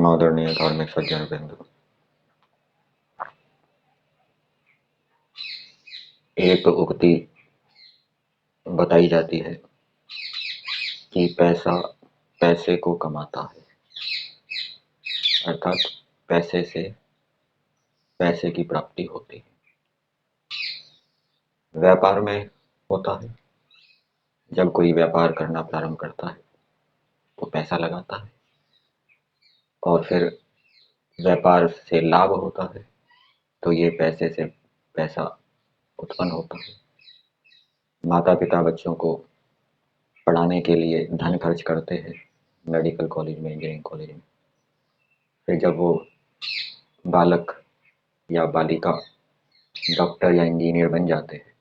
परमादरणीय धार्मिक सज्जन बिंदु, एक उक्ति बताई जाती है कि पैसा पैसे को कमाता है, अर्थात पैसे से पैसे की प्राप्ति होती है। व्यापार में होता है, जब कोई व्यापार करना प्रारंभ करता है तो पैसा लगाता है और फिर व्यापार से लाभ होता है तो ये पैसे से पैसा उत्पन्न होता है। माता पिता बच्चों को पढ़ाने के लिए धन खर्च करते हैं मेडिकल कॉलेज में, इंजीनियरिंग कॉलेज में। फिर जब वो बालक या बालिका डॉक्टर या इंजीनियर बन जाते हैं,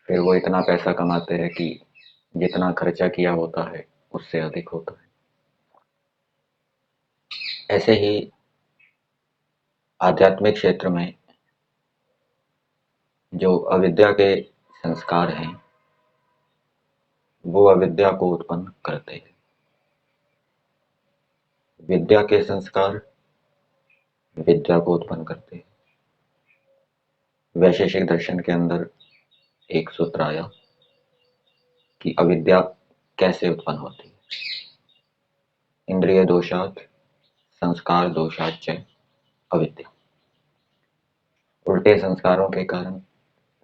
फिर वो इतना पैसा कमाते हैं कि जितना खर्चा किया होता है उससे अधिक होता है। ऐसे ही आध्यात्मिक क्षेत्र में जो अविद्या के संस्कार हैं वो अविद्या को उत्पन्न करते हैं। विद्या के संस्कार विद्या को उत्पन्न करते हैं। वैशेषिक दर्शन के अंदर एक सूत्र आया कि अविद्या कैसे उत्पन्न होती है। इंद्रिय दोषात् संस्कार दोषाच्च अविद्या। उल्टे संस्कारों के कारण,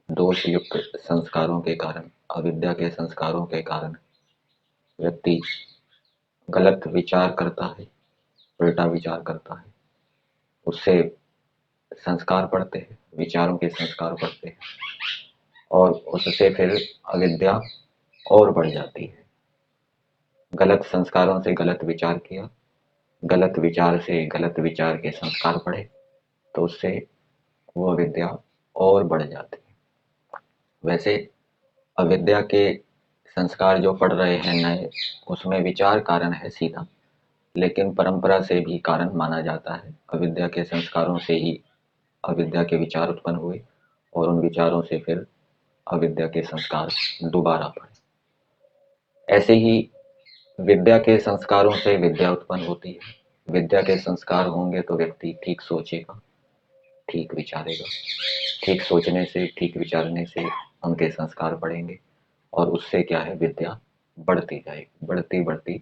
दोष युक्त संस्कारों के कारण, अविद्या के संस्कारों के कारण व्यक्ति गलत विचार करता है, उल्टा विचार करता है। उससे संस्कार पड़ते हैं, विचारों के संस्कार पड़ते हैं और उससे फिर अविद्या और बढ़ जाती है। गलत संस्कारों से गलत विचार किया, गलत विचार से गलत विचार के संस्कार पड़े तो उससे वो अविद्या और बढ़ जाती है। वैसे अविद्या के संस्कार जो पड़ रहे हैं नए, उसमें विचार कारण है सीधा, लेकिन परंपरा से भी कारण माना जाता है। अविद्या के संस्कारों से ही अविद्या के विचार उत्पन्न हुए और उन विचारों से फिर अविद्या के संस्कार दोबारा पड़े। ऐसे ही विद्या के संस्कारों से विद्या उत्पन्न होती है। विद्या के संस्कार होंगे तो व्यक्ति ठीक सोचेगा, ठीक विचारेगा। ठीक सोचने से, ठीक विचारने से उनके संस्कार बढ़ेंगे और उससे क्या है, विद्या बढ़ती जाएगी। बढ़ती बढ़ती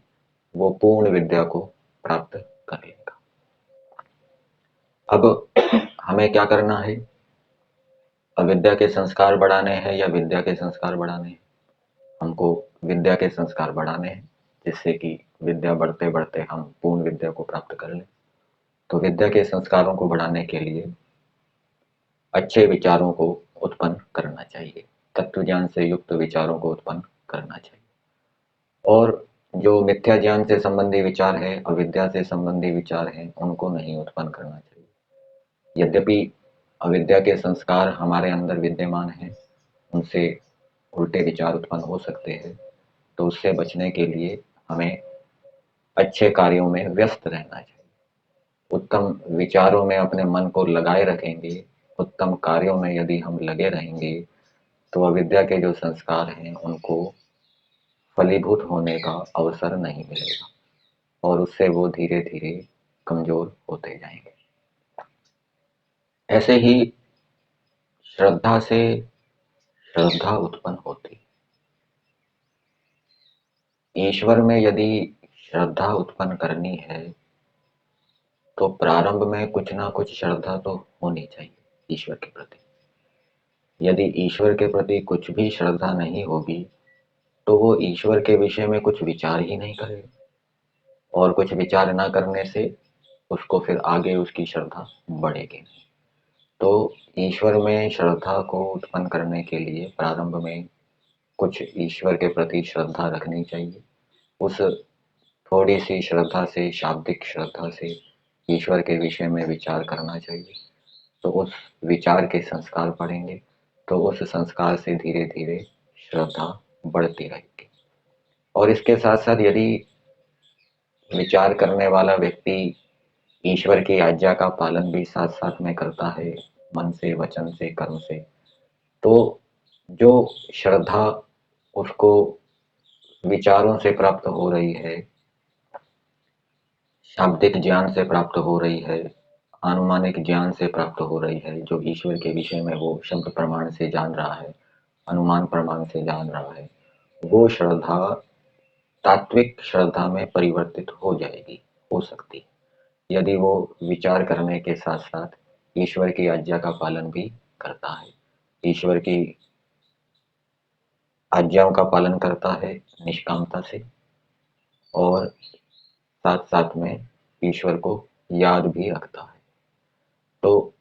वो पूर्ण विद्या को प्राप्त कर लेगा। अब हमें क्या करना है? अविद्या के संस्कार बढ़ाने हैं या विद्या के संस्कार बढ़ाने हैं? हमको विद्या के संस्कार बढ़ाने हैं, जिससे कि विद्या बढ़ते बढ़ते हम पूर्ण विद्या को प्राप्त कर लें। तो विद्या के संस्कारों को बढ़ाने के लिए अच्छे विचारों को उत्पन्न करना चाहिए, तत्व ज्ञान से युक्त विचारों को उत्पन्न करना चाहिए। और जो मिथ्या ज्ञान से संबंधी विचार है, अविद्या से संबंधी विचार हैं, उनको नहीं उत्पन्न करना चाहिए। यद्यपि अविद्या के संस्कार हमारे अंदर विद्यमान हैं, उनसे उल्टे विचार उत्पन्न हो सकते हैं, तो उससे बचने के लिए हमें अच्छे कार्यों में व्यस्त रहना चाहिए। उत्तम विचारों में अपने मन को लगाए रखेंगे, उत्तम कार्यों में यदि हम लगे रहेंगे तो अविद्या के जो संस्कार हैं उनको फलीभूत होने का अवसर नहीं मिलेगा और उससे वो धीरे धीरे कमजोर होते जाएंगे। ऐसे ही श्रद्धा से श्रद्धा उत्पन्न होती। ईश्वर में यदि श्रद्धा उत्पन्न करनी है तो प्रारंभ में कुछ ना कुछ श्रद्धा तो होनी चाहिए ईश्वर के प्रति। यदि ईश्वर के प्रति कुछ भी श्रद्धा नहीं होगी तो वो ईश्वर के विषय में कुछ विचार ही नहीं करेगा और कुछ विचार ना करने से उसको फिर आगे उसकी श्रद्धा बढ़ेगी नहीं। तो ईश्वर में श्रद्धा को उत्पन्न करने के लिए प्रारंभ में कुछ ईश्वर के प्रति श्रद्धा रखनी चाहिए। उस थोड़ी सी श्रद्धा से, शाब्दिक श्रद्धा से ईश्वर के विषय में विचार करना चाहिए। तो उस विचार के संस्कार पड़ेंगे तो उस संस्कार से धीरे धीरे श्रद्धा बढ़ती रहेगी। और इसके साथ साथ यदि विचार करने वाला व्यक्ति ईश्वर की आज्ञा का पालन भी साथ साथ में करता है, मन से, वचन से, कर्म से, तो जो श्रद्धा उसको विचारों से प्राप्त हो रही है, शाब्दिक ज्ञान से प्राप्त हो रही है, अनुमानिक ज्ञान से प्राप्त हो रही है, जो ईश्वर के विषय में वो शब्द प्रमाण से जान रहा है, अनुमान प्रमाण से जान रहा है, वो श्रद्धा तात्विक श्रद्धा में परिवर्तित हो जाएगी, हो सकती है, यदि वो विचार करने के साथ साथ ईश्वर की आज्ञा का पालन भी करता है, ईश्वर की आज्ञाओं का पालन करता है निष्कामता से, और साथ साथ में ईश्वर को याद भी रखता है। तो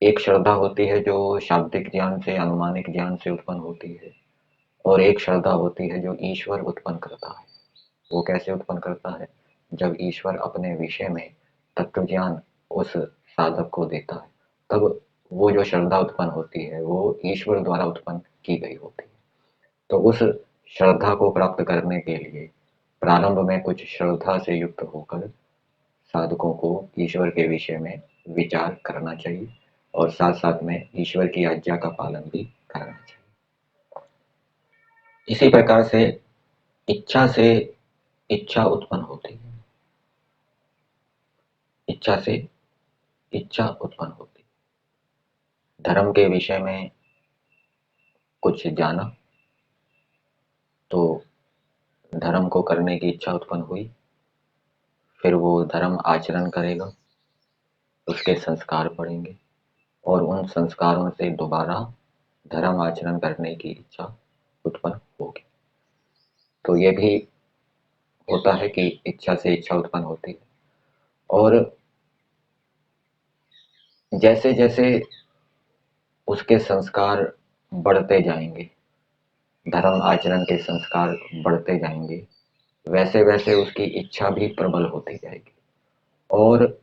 एक श्रद्धा होती है जो शाब्दिक ज्ञान से, अनुमानिक ज्ञान से उत्पन्न होती है, और एक श्रद्धा होती है जो ईश्वर उत्पन्न करता है। वो कैसे उत्पन्न करता है? जब ईश्वर अपने विषय में तत्व ज्ञान उस साधक को देता है, तब वो जो श्रद्धा उत्पन्न होती है वो ईश्वर द्वारा उत्पन्न की गई होती है। तो उस श्रद्धा को प्राप्त करने के लिए प्रारंभ में कुछ श्रद्धा से युक्त होकर साधकों को ईश्वर के विषय में विचार करना चाहिए, और साथ साथ में ईश्वर की आज्ञा का पालन भी करना चाहिए। इसी प्रकार से इच्छा उत्पन्न होती है, इच्छा से इच्छा उत्पन्न होती है। धर्म के विषय में कुछ जाना, तो धर्म को करने की इच्छा उत्पन्न हुई, फिर वो धर्म आचरण करेगा, उसके संस्कार पड़ेंगे, और उन संस्कारों से दोबारा धर्म आचरण करने की इच्छा उत्पन्न होगी। तो ये भी होता है कि इच्छा से इच्छा उत्पन्न होती है, और जैसे जैसे उसके संस्कार बढ़ते जाएंगे, धर्म आचरण के संस्कार बढ़ते जाएंगे, वैसे वैसे उसकी इच्छा भी प्रबल होती जाएगी। और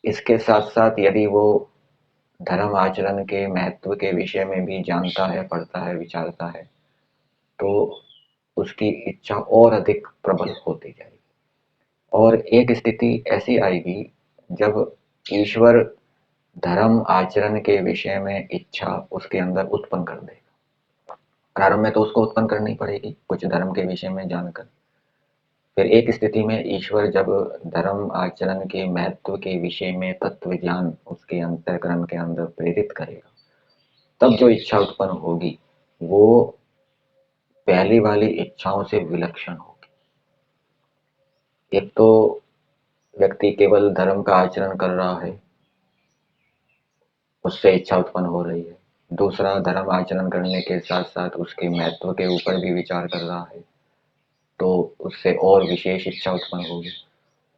इसके साथ साथ यदि वो धर्म आचरण के महत्व के विषय में भी जानता है, पढ़ता है, विचारता है, तो उसकी इच्छा और अधिक प्रबल होती जाएगी। और एक स्थिति ऐसी आएगी जब ईश्वर धर्म आचरण के विषय में इच्छा उसके अंदर उत्पन्न कर देगा। प्रारंभ में तो उसको उत्पन्न करनी पड़ेगी कुछ धर्म के विषय में जानकर। फिर एक स्थिति में ईश्वर जब धर्म आचरण के महत्व के विषय में तत्व ज्ञान उसके अंतःकरण के अंदर प्रेरित करेगा, तब जो इच्छा उत्पन्न होगी वो पहली वाली इच्छाओं से विलक्षण होगी। एक तो व्यक्ति केवल धर्म का आचरण कर रहा है, उससे इच्छा उत्पन्न हो रही है। दूसरा, धर्म आचरण करने के साथ साथ उसके महत्व के ऊपर भी विचार कर रहा है, तो उससे और विशेष इच्छा उत्पन्न होगी।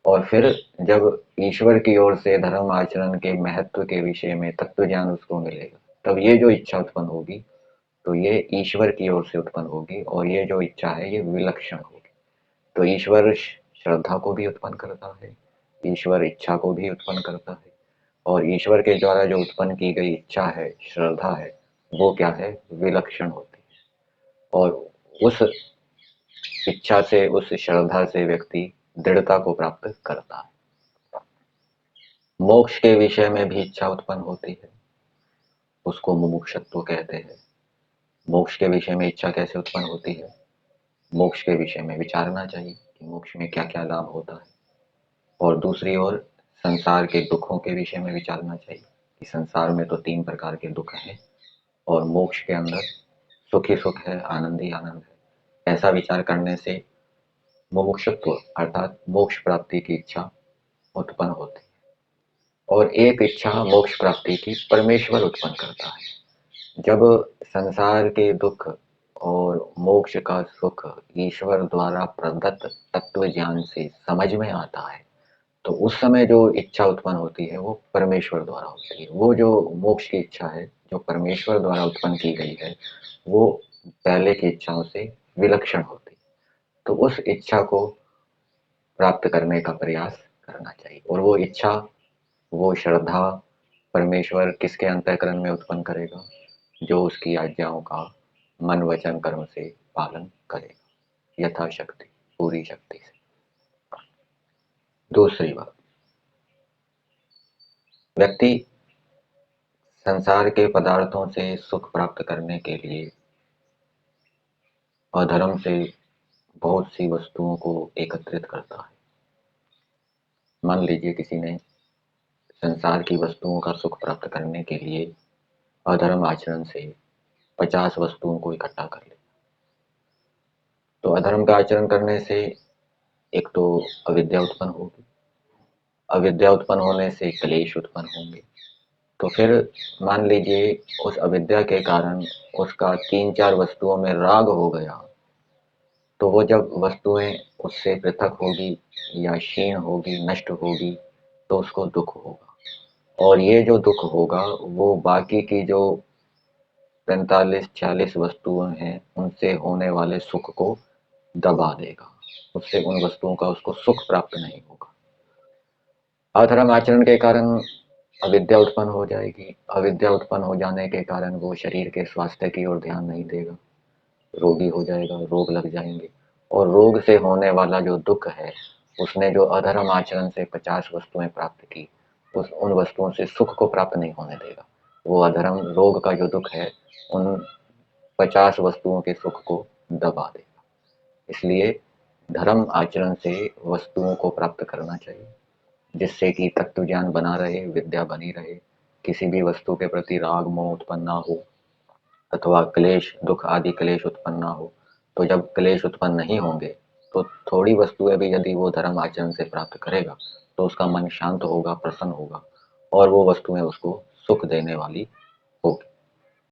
और फिर जब ईश्वर की ओर से धर्म आचरण के महत्व के विषय में तत्व ज्ञान उसको मिलेगा, तब ये जो इच्छा उत्पन्न होगी, तो ये ईश्वर की ओर से उत्पन्न होगी, और ये जो इच्छा है ये विलक्षण होगी। तो ईश्वर श्रद्धा को भी उत्पन्न करता है, ईश्वर इच्छा को भी उत्पन्न करता है, और ईश्वर के द्वारा जो उत्पन्न की गई इच्छा है, श्रद्धा है, वो क्या है? विलक्षण होती है। और उस इच्छा से, उस श्रद्धा से व्यक्ति दृढ़ता को प्राप्त करता है। मोक्ष के विषय में भी इच्छा उत्पन्न होती है, उसको मुमुक्षुत्व कहते हैं। मोक्ष के विषय में इच्छा कैसे उत्पन्न होती है? मोक्ष के विषय में विचारना चाहिए कि मोक्ष में क्या क्या लाभ होता है, और दूसरी ओर संसार के दुखों के विषय में विचारना चाहिए कि संसार में तो 3 प्रकार के दुख हैं, और मोक्ष के अंदर सुख ही सुख है, आनंद ही आनंद है। ऐसा विचार करने से मुमुक्षुत्व अर्थात मोक्ष प्राप्ति की इच्छा उत्पन्न होती है। और एक इच्छा मोक्ष प्राप्ति की परमेश्वर उत्पन्न करता है। जब संसार के दुख और मोक्ष का सुख ईश्वर द्वारा प्रदत्त तत्व ज्ञान से समझ में आता है, तो उस समय जो इच्छा उत्पन्न होती है वो परमेश्वर द्वारा होती है। वो जो मोक्ष की इच्छा है जो परमेश्वर द्वारा उत्पन्न की गई है, वो पहले की इच्छाओं से विलक्षण होती है। तो उस इच्छा को प्राप्त करने का प्रयास करना चाहिए, और वो इच्छा, वो श्रद्धा परमेश्वर किसके अंतःकरण में उत्पन्न करेगा? जो उसकी आज्ञाओं का मन वचन कर्म से पालन करेगा यथाशक्ति, पूरी शक्ति से। दूसरी बात, व्यक्ति संसार के पदार्थों से सुख प्राप्त करने के लिए अधर्म से बहुत सी वस्तुओं को एकत्रित करता है, मान लीजिए किसी ने संसार की वस्तुओं का सुख प्राप्त करने के लिए अधर्म आचरण से 50 वस्तुओं को इकट्ठा कर लिया। तो अधर्म का आचरण करने से एक तो अविद्या उत्पन्न होगी, अविद्या उत्पन्न होने से क्लेश उत्पन्न होंगे। तो फिर मान लीजिए उस अविद्या के कारण उसका 3-4 वस्तुओं में राग हो गया, तो वो जब वस्तुएं उससे पृथक होगी या क्षीण होगी, नष्ट होगी, तो उसको दुख होगा। और ये जो दुख होगा वो बाकी की जो 45-46 वस्तुएं हैं उनसे होने वाले सुख को दबा देगा। उससे उन वस्तुओं का उसको सुख प्राप्त नहीं होगा। अधर्म आचरण के कारण अविद्या उत्पन्न हो जाएगी। अविद्या उत्पन्न हो जाने के कारण वो शरीर के स्वास्थ्य की ओर ध्यान नहीं देगा, रोगी हो जाएगा, रोग लग जाएंगे। और रोग से होने वाला जो दुख है, उसने जो अधर्म आचरण से 50 वस्तुएं प्राप्त की, उन वस्तुओं से सुख को प्राप्त नहीं होने देगा। वो अधर्म रोग का जो दुख है उन 50 वस्तुओं के सुख को दबा देगा। इसलिए धर्म आचरण से वस्तुओं को प्राप्त करना चाहिए, जिससे कि तत्व ज्ञान बना रहे, विद्या बनी रहे, किसी भी वस्तु के प्रति राग मोह उत्पन्न ना हो, अथवा क्लेश दुख आदि क्लेश उत्पन्न ना हो। तो जब क्लेश उत्पन्न नहीं होंगे तो थोड़ी वस्तुएं भी यदि वो धर्म आचरण से प्राप्त करेगा तो उसका मन शांत होगा, प्रसन्न होगा, और वो वस्तुएं उसको सुख देने वाली होगी।